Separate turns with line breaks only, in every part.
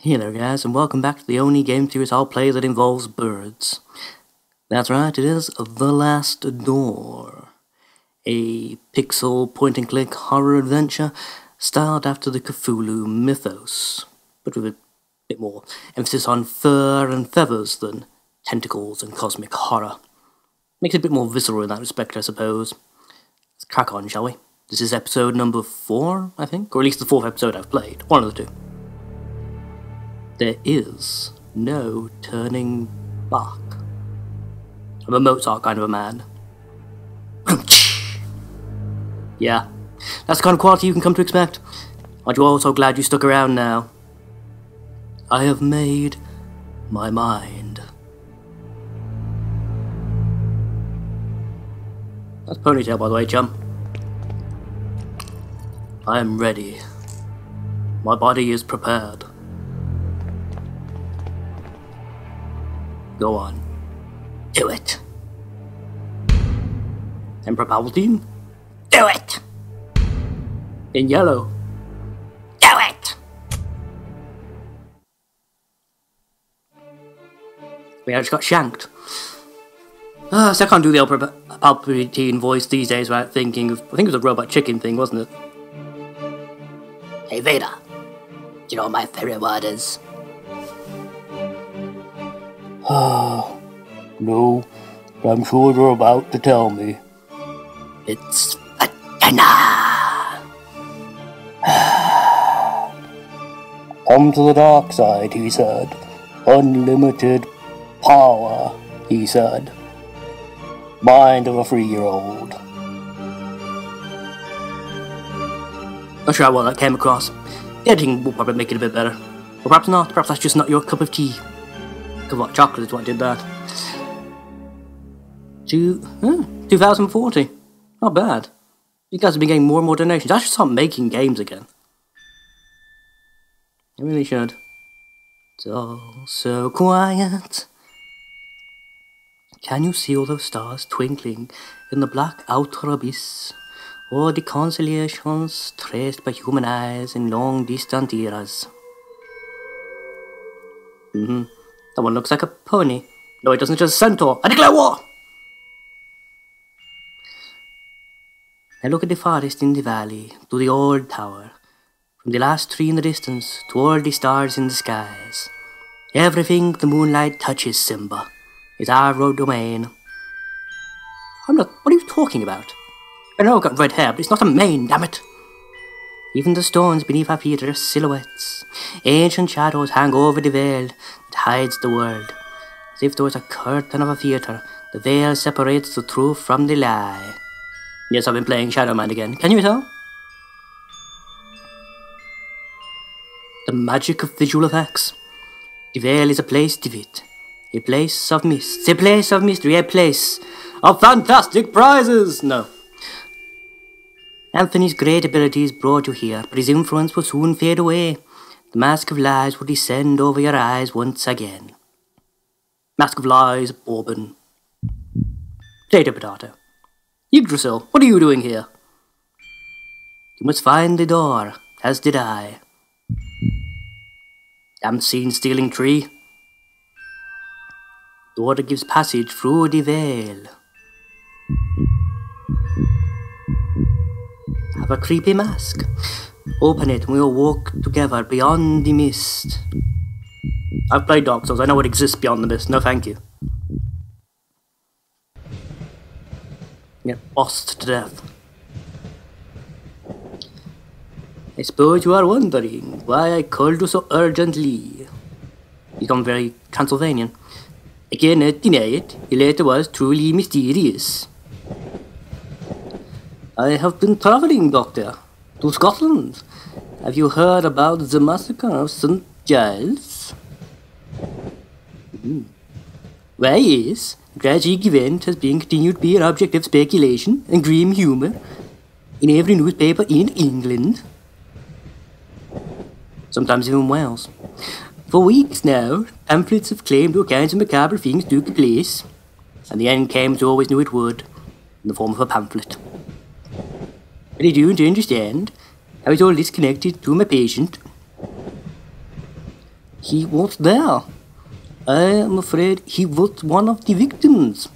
Hey there guys, and welcome back to the only game series I'll play that involves birds. That's right, it is The Last Door, a pixel point-and-click horror adventure styled after the Cthulhu mythos, but with a bit more emphasis on fur and feathers than tentacles and cosmic horror. Makes it a bit more visceral in that respect, I suppose. Let's crack on, shall we? This is episode number 4, I think, or at least the 4th episode I've played, one of the two. There is no turning back. I'm a Mozart kind of a man. Yeah, that's the kind of quality you can come to expect. Aren't you all so glad you stuck around now? I have made my mind. That's Ponytail, by the way, chum. I am ready. My body is prepared. Go on. Do it. Emperor Palpatine? Do it! In yellow? Do it! I just got shanked. So I can't do the Emperor Palpatine voice these days without thinking of... I think it was a Robot Chicken thing, wasn't it? Hey Vader, do you know what my favorite word is? No, but I'm sure you're about to tell me. It's banana! Come to the dark side, he said. Unlimited power, he said. Mind of a 3-year-old. Not sure how well that came across. The editing will probably make it a bit better. Or perhaps not, perhaps that's just not your cup of tea. What chocolate is what did that. 2040. Not bad. You guys have been getting more and more donations. I should start making games again. I really should. It's all so quiet. Can you see all those stars twinkling in the black outer abyss? Or the constellations traced by human eyes in long distant eras? That one looks like a pony. No, it doesn't, just a centaur. I declare war! I look at the forest in the valley, to the old tower, from the last tree in the distance, to all the stars in the skies. Everything the moonlight touches, Simba, is our domain. I'm not... What are you talking about? I know I've got red hair, but it's not a mane, damn it! Even the stones beneath our feet are silhouettes. Ancient shadows hang over the veil that hides the world. As if there was a curtain of a theatre, the veil separates the truth from the lie. Yes, I've been playing Shadow Man again. Can you tell? The magic of visual effects. The veil is a place, David. A place of mist. A place of mystery. A place of fantastic prizes! No. Anthony's great abilities brought you here, but his influence will soon fade away. The mask of lies will descend over your eyes once again. Mask of lies, Bourbon. Potato. Yggdrasil, what are you doing here? You must find the door, as did I. Haven't seen stealing tree. Door that gives passage through the veil. Have a creepy mask. Open it and we'll walk together beyond the mist. I've played Dark Souls, I know what exists beyond the mist, no thank you. Get bossed to death. I suppose you are wondering why I called you so urgently. You come very Transylvanian. I cannot deny it, the letter was truly mysterious. I have been travelling, Doctor, to Scotland. Have you heard about the massacre of St. Giles? Why, yes, the tragic event has been continued to be an object of speculation and grim humour in every newspaper in England. Sometimes even Wales. For weeks now, pamphlets have claimed all kinds of macabre things took place, and the end came as always knew it would, in the form of a pamphlet. But I don't understand how is all this connected to my patient. He was there. I am afraid he was one of the victims.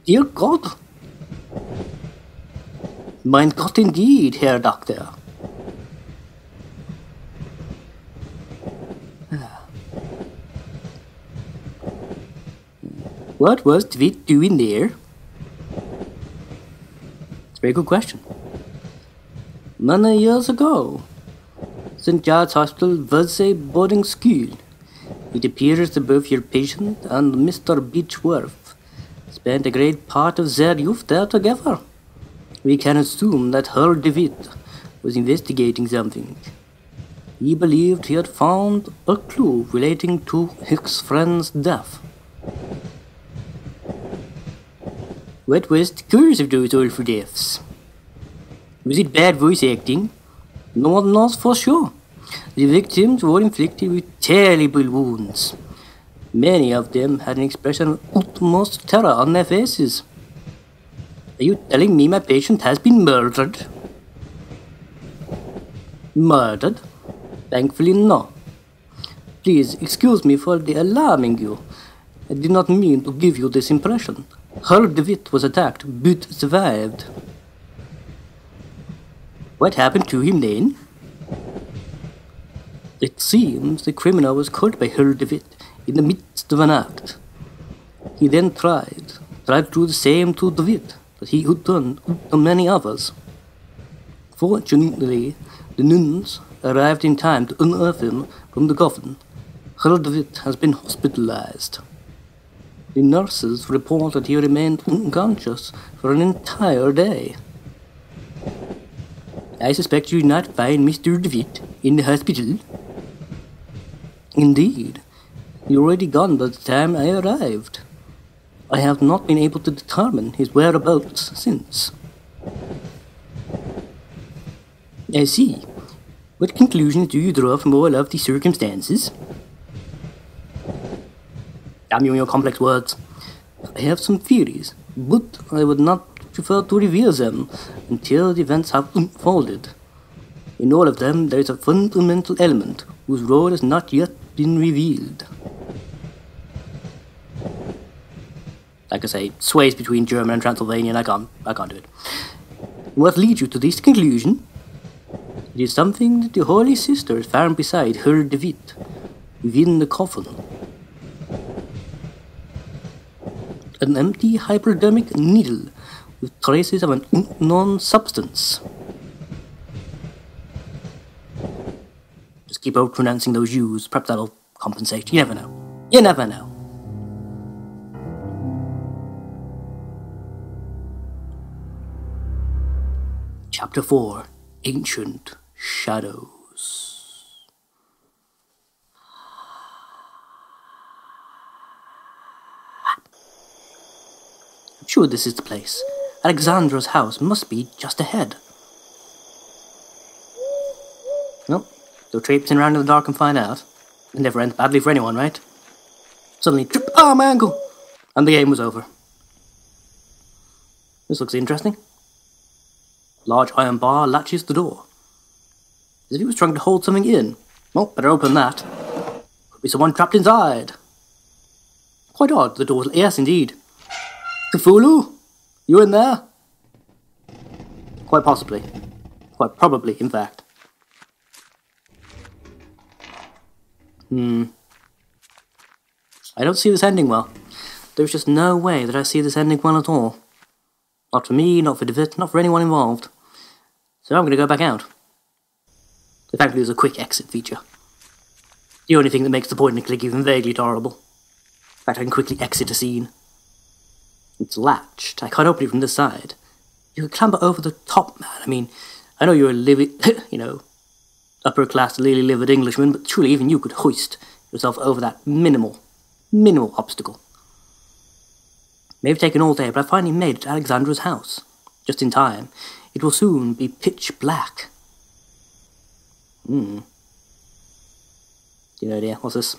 Dear God. Mein Gott indeed, Herr Doctor. What was Dwight doing there? It's a very good question. Many years ago, St. Giles Hospital was a boarding school. It appears that both your patient and Mr. Beechworth spent a great part of their youth there together. We can assume that Herr DeWitt was investigating something. He believed he had found a clue relating to his friend's death. What was the cause of those awful deaths? Was it bad voice acting? No one knows for sure. The victims were inflicted with terrible wounds. Many of them had an expression of utmost terror on their faces. Are you telling me my patient has been murdered? Murdered? Thankfully, no. Please excuse me for alarming you. I did not mean to give you this impression. Herr DeWitt was attacked, but survived. What happened to him then? It seems the criminal was caught by Herr DeWitt in the midst of an act. He then tried to do the same to DeWitt that he had done to many others. Fortunately, the nuns arrived in time to unearth him from the coffin. Herr DeWitt has been hospitalized. The nurses report that he remained unconscious for an entire day. I suspect you did not find Mr. DeWitt in the hospital. Indeed, he already gone by the time I arrived. I have not been able to determine his whereabouts since. I see. What conclusions do you draw from all of the circumstances? Damn you and your complex words. I have some theories, but I would not prefer to reveal them until the events have unfolded. In all of them, there is a fundamental element whose role has not yet been revealed. Like I say, sways between German and Transylvanian, I can't do it. What leads you to this conclusion? It is something that the Holy Sisters found beside Herr DeWitt, within the coffin. An empty hypodermic needle with traces of an unknown substance. Just keep out pronouncing those U's, perhaps that'll compensate. You never know. You never know. Chapter 4, Ancient Shadows. I'm sure this is the place. Alexandra's house must be just ahead. Well, go traipsing around in the dark and find out. It never ends badly for anyone, right? Suddenly, trip, my ankle! And the game was over. This looks interesting. Large iron bar latches the door. As if he was trying to hold something in. Well, better open that. Could be someone trapped inside. Quite odd, the door's... Yes, indeed. Cthulhu? You in there? Quite possibly. Quite probably, in fact. I don't see this ending well. There's just no way that I see this ending well at all. Not for me, not for DeWitt, not for anyone involved. So I'm going to go back out. Thankfully there's a quick exit feature. The only thing that makes the point and click even vaguely tolerable. In fact, I can quickly exit a scene. It's latched. I can't open it from this side. You could clamber over the top, man. I mean, I know you're a upper-class, lily-livered Englishman, but surely even you could hoist yourself over that minimal obstacle. May have taken all day, but I finally made it to Alexandra's house. Just in time. It will soon be pitch black. You no idea. What's this?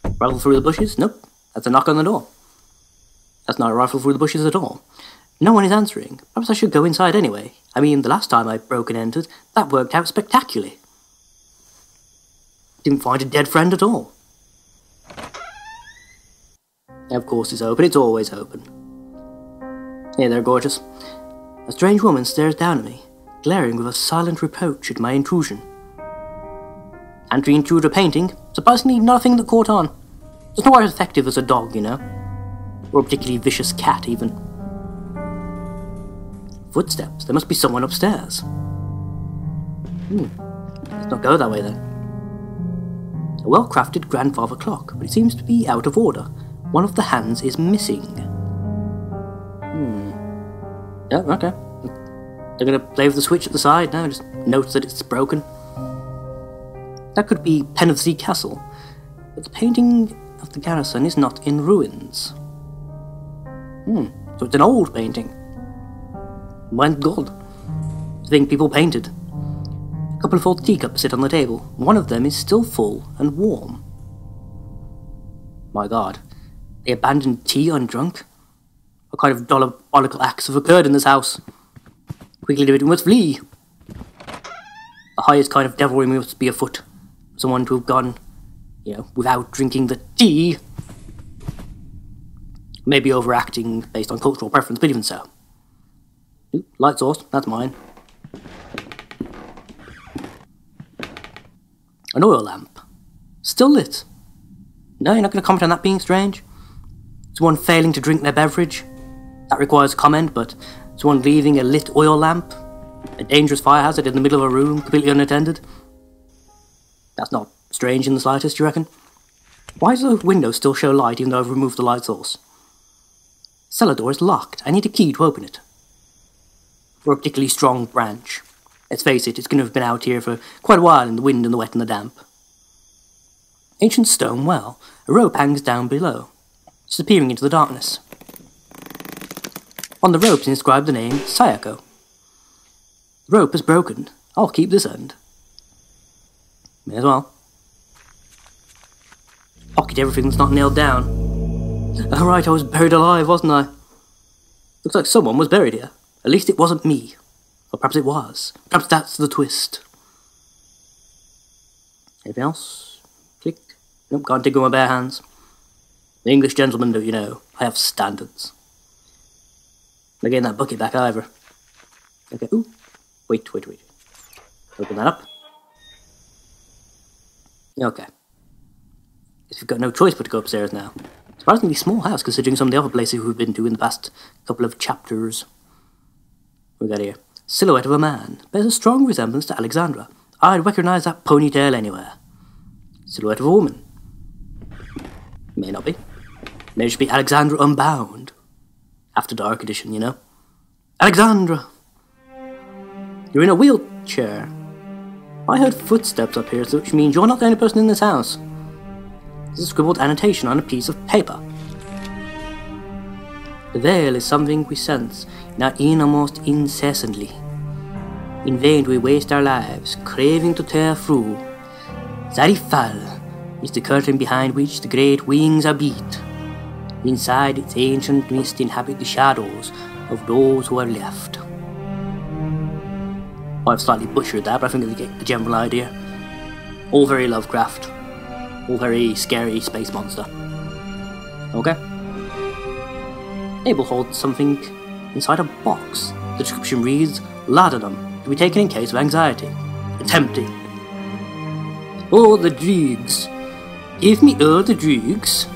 Rifle through the bushes? Nope. That's a knock on the door. That's not a rifle through the bushes at all. No one is answering. Perhaps I should go inside anyway. I mean, the last time I broke and entered, that worked out spectacularly. Didn't find a dead friend at all. Of course it's open, it's always open. Hey there, gorgeous. A strange woman stares down at me, glaring with a silent reproach at my intrusion. Anti-intruder painting, surprisingly nothing that caught on. It's not as effective as a dog, you know. Or a particularly vicious cat, even. Footsteps, there must be someone upstairs. Let's not go that way then. A well-crafted grandfather clock, but it seems to be out of order. One of the hands is missing. Yeah, okay. They're gonna play with the switch at the side now, just note that it's broken. That could be Penofsea Castle, but the painting of the garrison is not in ruins. So it's an old painting. Went gold. The thing people painted. A couple of old teacups sit on the table. One of them is still full and warm. My god. They abandoned tea undrunk? What kind of diabolical acts have occurred in this house? Quickly, we must flee! The highest kind of devilry must be afoot. Someone to have gone, without drinking the tea. Maybe overacting based on cultural preference, but even so. Ooh, light source, that's mine. An oil lamp. Still lit. No, you're not going to comment on that being strange? Someone failing to drink their beverage? That requires comment, but someone leaving a lit oil lamp? A dangerous fire hazard in the middle of a room, completely unattended? That's not strange in the slightest, you reckon? Why does the window still show light even though I've removed the light source? Cellar door is locked. I need a key to open it. For a particularly strong branch. Let's face it, it's going to have been out here for quite a while in the wind and the wet and the damp. Ancient stone well. A rope hangs down below, disappearing into the darkness. On the rope is inscribed the name Sayako. The rope is broken. I'll keep this end. May as well. Pocket everything that's not nailed down. Alright, I was buried alive, wasn't I? Looks like someone was buried here. At least it wasn't me. Or perhaps it was. Perhaps that's the twist. Anything else? Click. Nope, can't dig with my bare hands. The English gentleman, do you know, I have standards. Not getting that bucket back either. Okay, ooh. Wait. Open that up. Okay. Guess we've got no choice but to go upstairs now. Surprisingly small house considering some of the other places we've been to in the past couple of chapters. What we got here? Silhouette of a man. Bears a strong resemblance to Alexandra. I'd recognize that ponytail anywhere. Silhouette of a woman. May not be. May just be Alexandra Unbound. After Dark edition, you know. Alexandra! You're in a wheelchair. I heard footsteps up here, which means you're not the only person in this house. There's a scribbled annotation on a piece of paper. The veil is something we sense in our innermost incessantly. In vain we waste our lives, craving to tear through. Zarifal is the curtain behind which the great wings are beat. Inside its ancient mist inhabit the shadows of those who are left. I've slightly butchered that, but I think you get the general idea. All very Lovecraft. All very scary space monster. Okay. Abel holds something inside a box. The description reads, laudanum, to be taken in case of anxiety. Tempting. Oh, the dregs. Give me all the dregs.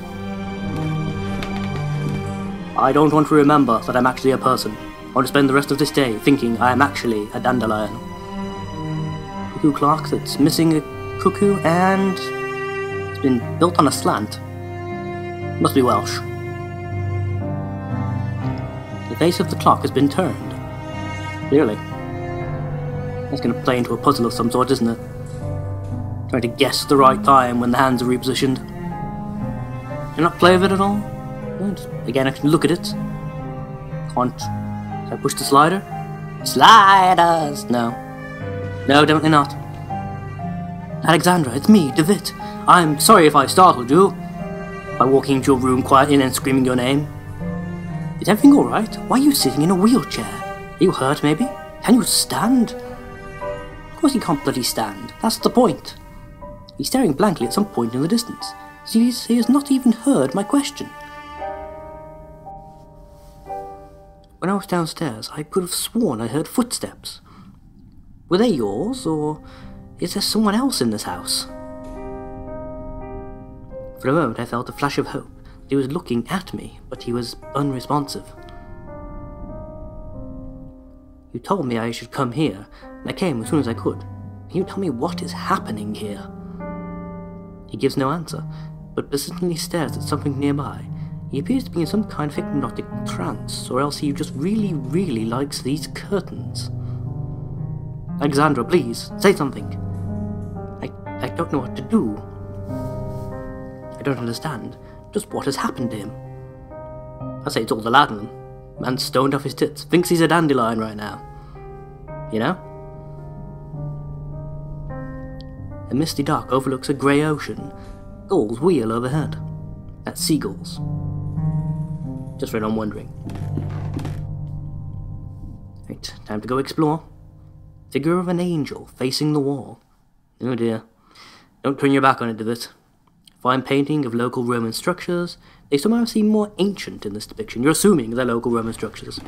I don't want to remember that I'm actually a person. I want to spend the rest of this day thinking I am actually a dandelion. Cuckoo clock that's missing a cuckoo and it's been built on a slant. Must be Welsh. The face of the clock has been turned. Clearly. That's going to play into a puzzle of some sort, isn't it? Trying to guess the right time when the hands are repositioned. Can I not play with it at all? Again, I can look at it. Can't. Can I push the slider? Sliders! No. No, definitely not. Alexandra, it's me, David. I'm sorry if I startled you by walking into your room quietly and then screaming your name. Is everything alright? Why are you sitting in a wheelchair? Are you hurt, maybe? Can you stand? Of course you can't bloody stand. That's the point. He's staring blankly at some point in the distance. He has not even heard my question. When I was downstairs, I could have sworn I heard footsteps. Were they yours, or is there someone else in this house? For a moment I felt a flash of hope. He was looking at me, but he was unresponsive. You told me I should come here, and I came as soon as I could. Can you tell me what is happening here? He gives no answer, but persistently stares at something nearby. He appears to be in some kind of hypnotic trance, or else he just really, really likes these curtains. Alexandra, please, say something. I don't know what to do. I don't understand just what has happened to him. I say it's all the laudanum. Man's stoned off his tits, thinks he's a dandelion right now. You know? A misty dark overlooks a grey ocean. Gulls wheel overhead. That's seagulls. Just when I'm wondering. Right, time to go explore. Figure of an angel facing the wall. Oh dear. Don't turn your back on it, Divot. Fine painting of local Roman structures. They somehow seem more ancient in this depiction. You're assuming they're local Roman structures.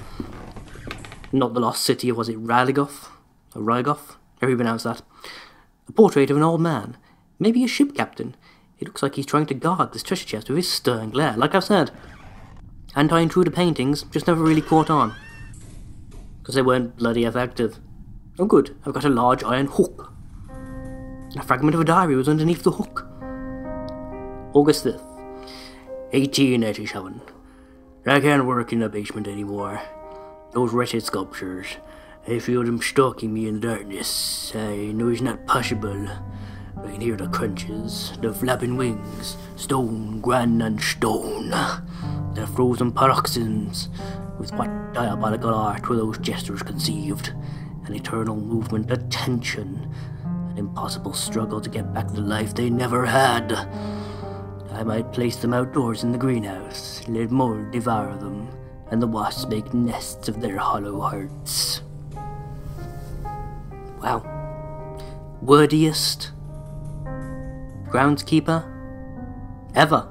Not the lost city of, was it Raligoth? Or Rygoth? How do you pronounce that? A portrait of an old man. Maybe a ship captain. It looks like he's trying to guard this treasure chest with his stern glare. Like I've said, anti-intruder paintings just never really caught on. Because they weren't bloody effective. Oh good, I've got a large iron hook. A fragment of a diary was underneath the hook. August 5th, 1887. I can't work in the basement anymore. Those wretched sculptures, I feel them stalking me in the darkness. I know it's not possible. I can hear the crunches, the flapping wings, stone grind on stone, the frozen paroxysms. With what diabolical art were those gestures conceived? An eternal movement, a tension, an impossible struggle to get back the life they never had. I might place them outdoors in the greenhouse, let mold devour them, and the wasps make nests of their hollow hearts. Wow. Wordiest groundskeeper ever.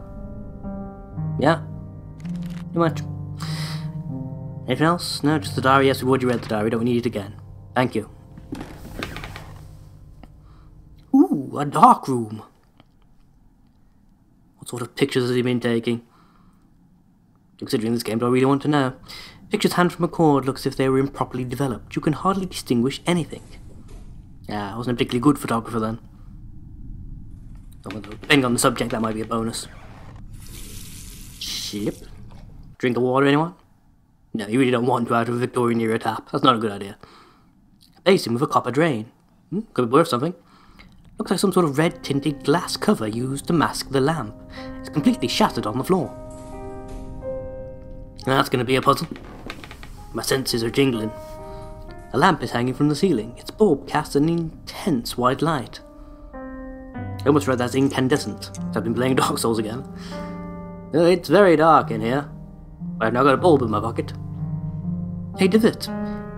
Yeah, pretty much. Anything else? No, just the diary. Yes, we've already read the diary. Don't need it again. Thank you. Ooh, a dark room. What sort of pictures has he been taking? Considering this game, do I really want to know? Pictures hand from a cord look as if they were improperly developed. You can hardly distinguish anything. Yeah, I wasn't a particularly good photographer then. Depending on the subject, that might be a bonus. Yep. Drink of water, anyone? No, you really don't want to out of a Victorian era tap. That's not a good idea. A basin with a copper drain. Could be worth something. Looks like some sort of red tinted glass cover used to mask the lamp. It's completely shattered on the floor. That's going to be a puzzle. My senses are jingling. A lamp is hanging from the ceiling. Its bulb casts an intense white light. I almost read that's incandescent. I've been playing Dark Souls again. It's very dark in here. I've now got a bulb in my pocket. Hey Divot,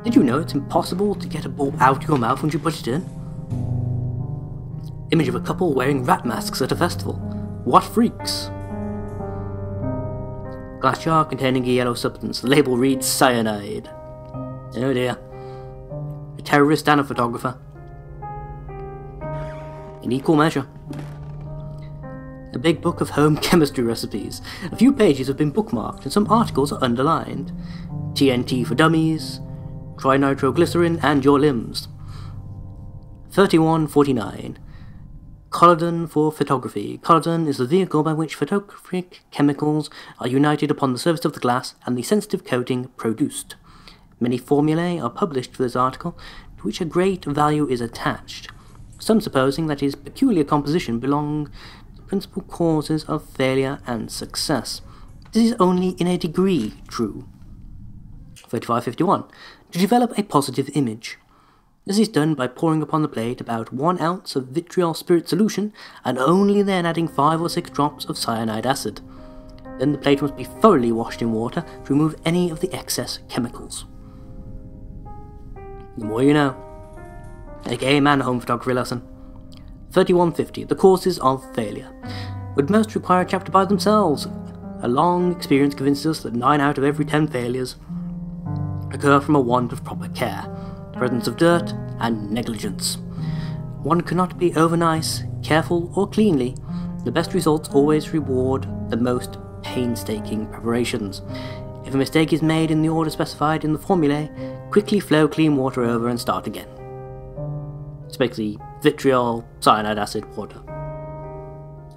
did you know it's impossible to get a bulb out your mouth once you put it in? Image of a couple wearing rat masks at a festival. What freaks? Glass jar containing a yellow substance. The label reads cyanide. Oh dear. A terrorist and a photographer. In equal measure. A big book of home chemistry recipes. A few pages have been bookmarked and some articles are underlined. TNT for dummies, trinitroglycerin and your limbs. 3149. Collodon for photography. Collodon is the vehicle by which photographic chemicals are united upon the surface of the glass and the sensitive coating produced. Many formulae are published for this article, to which a great value is attached. Some supposing that his peculiar composition belong to the principal causes of failure and success. This is only in a degree true. 3551. To develop a positive image. This is done by pouring upon the plate about 1 ounce of vitriol spirit solution and only then adding 5 or 6 drops of cyanide acid. Then the plate must be thoroughly washed in water to remove any of the excess chemicals. The more you know. A game and home photography lesson. 3150. The Causes of Failure. Would most require a chapter by themselves. A long experience convinces us that 9 out of every 10 failures occur from a want of proper care, the presence of dirt, and negligence. One cannot be over-nice, careful, or cleanly. The best results always reward the most painstaking preparations. If a mistake is made in the order specified in the formulae, quickly flow clean water over and start again. It's basically vitriol, cyanide acid, water.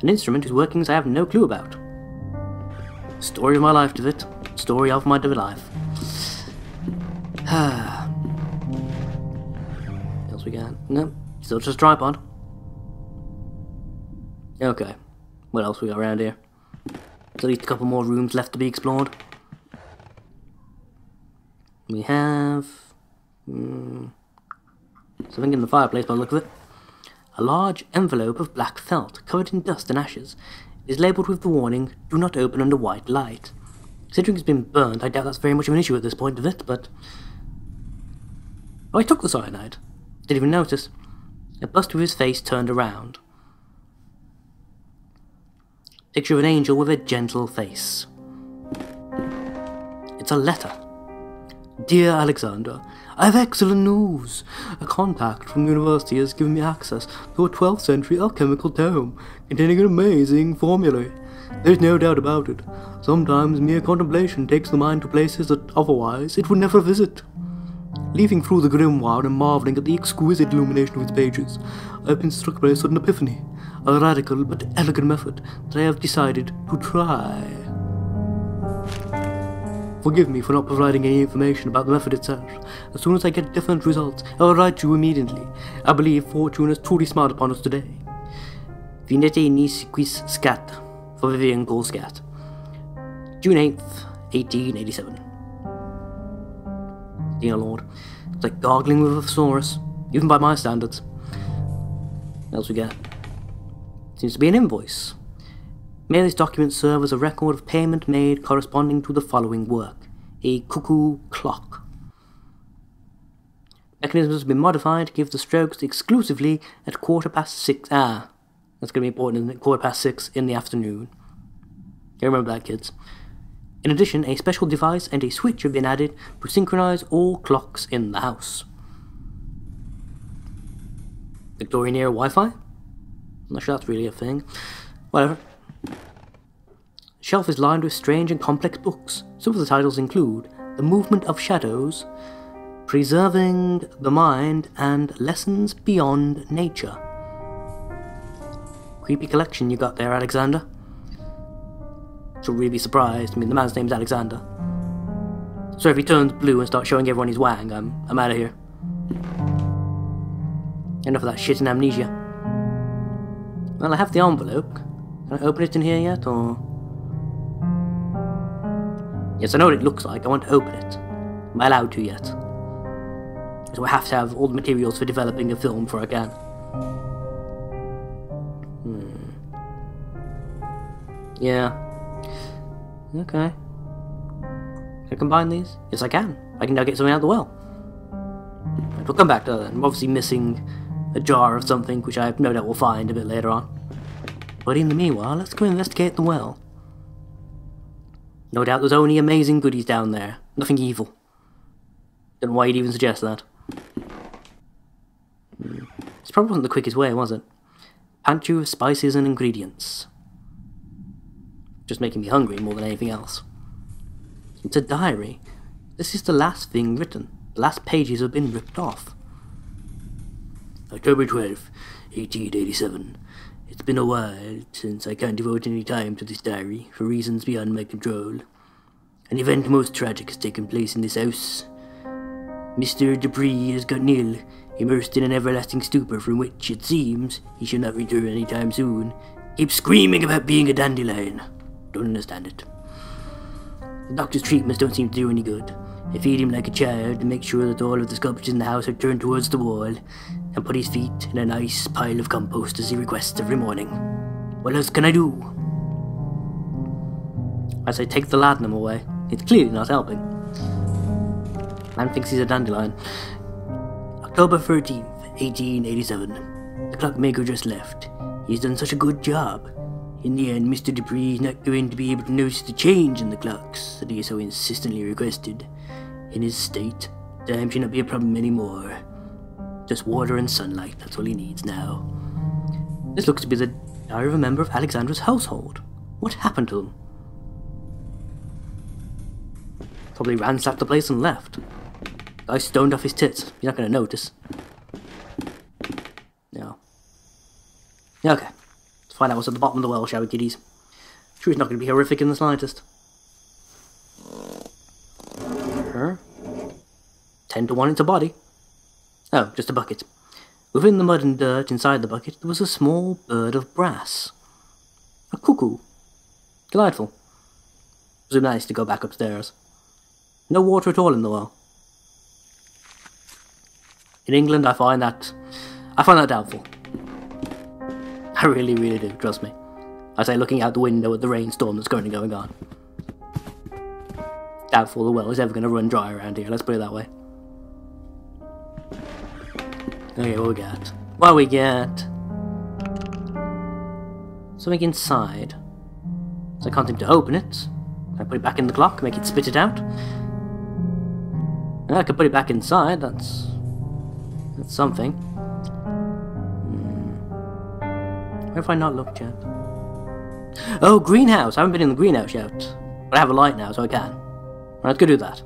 An instrument whose workings I have no clue about. Story of my life, David. Story of my David life. What else we got? No, still just a tripod. Okay, what else we got around here? There's at least a couple more rooms left to be explored. We have something in the fireplace by the look of it. A large envelope of black felt, covered in dust and ashes. It is labelled with the warning, "Do not open under white light." Considering it's been burned, I doubt that's very much of an issue at this point of it, but... Oh, I took the cyanide. Didn't even notice. A bust with his face turned around. Picture of an angel with a gentle face. It's a letter. Dear Alexander, I have excellent news. A contact from the university has given me access to a 12th century alchemical tome containing an amazing formulae. There's no doubt about it. Sometimes mere contemplation takes the mind to places that otherwise it would never visit. Leafing through the grimoire and marvelling at the exquisite illumination of its pages, I have been struck by a sudden epiphany, a radical but elegant method that I have decided to try. Forgive me for not providing any information about the method itself. As soon as I get definite results, I will write you immediately. I believe fortune has truly smiled upon us today. Vinete nis quis scat, for Vivian Golscat. June 8th, 1887. Dear Lord, it's like gargling with a thesaurus, even by my standards. What else we get? Seems to be an invoice. May this document serve as a record of payment made corresponding to the following work. A cuckoo clock. Mechanism has been modified to give the strokes exclusively at 6:15. That's going to be important, isn't it? 6:15 in the afternoon. You remember that, kids. In addition, a special device and a switch have been added to synchronize all clocks in the house. Victorian era Wi-Fi? I'm not sure that's really a thing. Whatever. The shelf is lined with strange and complex books. Some of the titles include The Movement of Shadows, Preserving the Mind, and Lessons Beyond Nature. Creepy collection you got there, Alexander. She'll really be surprised. I mean, the man's name's Alexander. So if he turns blue and starts showing everyone his wang, I'm out of here. Enough of that shit and amnesia. Well, I have the envelope. Can I open it in here yet, or...? Yes, I know what it looks like. I want to open it. Am I allowed to yet? So I have to have all the materials for developing a film before I can. Yeah. Okay. Can I combine these? Yes, I can. I can now get something out of the well. Right, we'll come back to that. I'm obviously missing a jar of something, which I no doubt will find a bit later on. But in the meanwhile, let's go investigate the well. No doubt there's only amazing goodies down there. Nothing evil. Don't know why you'd even suggest that. This probably wasn't the quickest way, was it? Pantry of spices and ingredients. Just making me hungry more than anything else. It's a diary. This is the last thing written. The last pages have been ripped off. October 12th, 1887. It's been a while since I can't devote any time to this diary, for reasons beyond my control. An event most tragic has taken place in this house. Mr. Dupree has gotten ill, immersed in an everlasting stupor from which, it seems, he shall not return any time soon. Keeps screaming about being a dandelion. Don't understand it. The doctor's treatments don't seem to do any good. I feed him like a child and make sure that all of the sculptures in the house are turned towards the wall, and put his feet in a nice pile of compost as he requests every morning. What else can I do? I say take the laudanum away. It's clearly not helping. Man thinks he's a dandelion. October 13th, 1887. The clockmaker just left. He's done such a good job. In the end, Mr. Dupree is not going to be able to notice the change in the clocks that he so insistently requested. In his state, time should not be a problem anymore. Just water and sunlight, that's all he needs now. This looks to be the diary of a member of Alexandra's household. What happened to them? Probably ransacked the place and left. Guy stoned off his tits. You're not going to notice. No. Okay. Let's find out what's at the bottom of the well, shall we, kiddies? Sure, it's not going to be horrific in the slightest. Her? 10 to 1 it's a body. Oh, just a bucket. Within the mud and dirt inside the bucket, there was a small bird of brass. A cuckoo. Delightful. It was nice to go back upstairs. No water at all in the well. In England, I find that doubtful. I really, really do, trust me. I say looking out the window at the rainstorm that's currently going on. Doubtful the well is ever going to run dry around here, let's put it that way. Okay, what we got? What we got? Something inside. So I can't seem to open it. Can I put it back in the clock, make it spit it out? I can put it back inside, that's something. Where have I not looked yet? Oh, greenhouse! I haven't been in the greenhouse yet. But I have a light now, so I can. Let's go do that.